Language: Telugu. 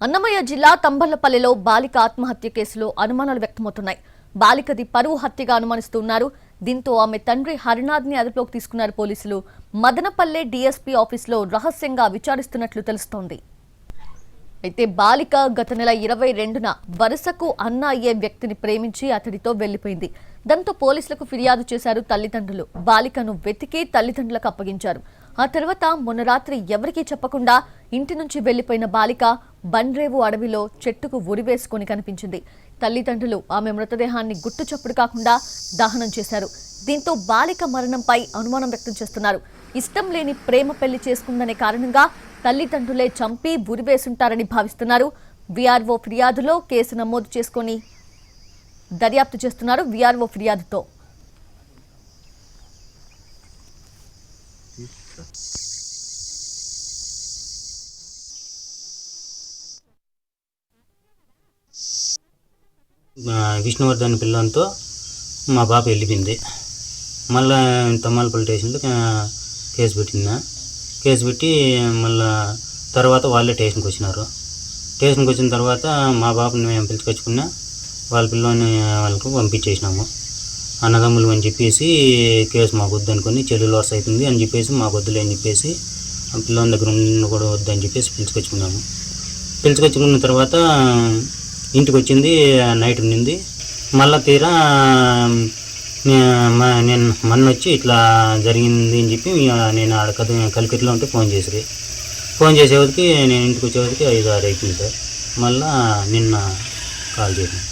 అన్నమయ్య జిల్లా తంబళ్లపల్లిలో బాలిక ఆత్మహత్య కేసులో అనుమానాలు వ్యక్తమవుతున్నాయి. బాలికది పరువు హత్యగా అనుమానిస్తున్నారు. దీంతో ఆమె తండ్రి హరినాథ్ని అదుపులోకి తీసుకున్నారు పోలీసులు. మదనపల్లె డీఎస్పీ ఆఫీసులో రహస్యంగా విచారిస్తున్నట్లు తెలుస్తోంది. అయితే బాలిక గత నెల 22న వరుసకు అన్న అయ్యే వ్యక్తిని ప్రేమించి అతడితో వెళ్లిపోయింది. దాంతో పోలీసులకు ఫిర్యాదు చేశారు తల్లిదండ్రులు. బాలికను వెతికి తల్లిదండ్రులకు అప్పగించారు. ఆ తర్వాత మొన్న రాత్రి ఎవరికీ చెప్పకుండా ఇంటి నుంచి వెళ్లిపోయిన బాలిక బండ్రేవు అడవిలో చెట్టుకు ఉరివేసుకొని కనిపించింది. తల్లిదండ్రులు ఆమె మృతదేహాన్ని గుట్టు చప్పుడు కాకుండా దహనం చేశారు. దీంతో బాలిక మరణంపై అనుమానం వ్యక్తం చేస్తున్నారు. ఇష్టం లేని ప్రేమ పెళ్లి చేసుకుందనే కారణంగా తల్లిదండ్రులే చంపి ఉరివేసుంటారని భావిస్తున్నారు. వీఆర్ఓ ఫిర్యాదులో కేసు నమోదు చేసుకొని దర్యాప్తు చేస్తున్నారు. వీఆర్ఓ ఫిర్యాదుతో విష్ణువర్ధన్ పిల్లలతో మా పాప వెళ్ళిపోయింది. మళ్ళీ తమ్మలపల్లి స్టేషన్లో కేసు పెట్టి మళ్ళీ తర్వాత వాళ్ళే స్టేషన్కి వచ్చినారు. స్టేషన్కి వచ్చిన తర్వాత మా పాపని మేము పిలుచుకొచ్చుకున్నా వాళ్ళ పిల్లని వాళ్ళకు పంపించేసినాము. అన్నదమ్ములు అని చెప్పేసి కేసు మాకు వద్దనుకొని చెల్లి లాస్ అవుతుంది అని చెప్పేసి మాకు వద్దులే అని చెప్పేసి పిల్లని దగ్గర కూడా వద్దని చెప్పేసి పిలుచుకొచ్చుకున్నాము. పిలుచుకొచ్చుకున్న తర్వాత ఇంటికి వచ్చింది నైట్ ఉండింది. మళ్ళీ తీరా నేను మొన్న వచ్చి ఇట్లా జరిగింది అని చెప్పి నేను ఆడ కలికిరిలో ఉంటే ఫోన్ చేసేవరికి నేను ఇంటికి వచ్చేవరికి 5-6 అయిపోయింది సార్. మళ్ళీ నిన్న కాల్ చేశాను.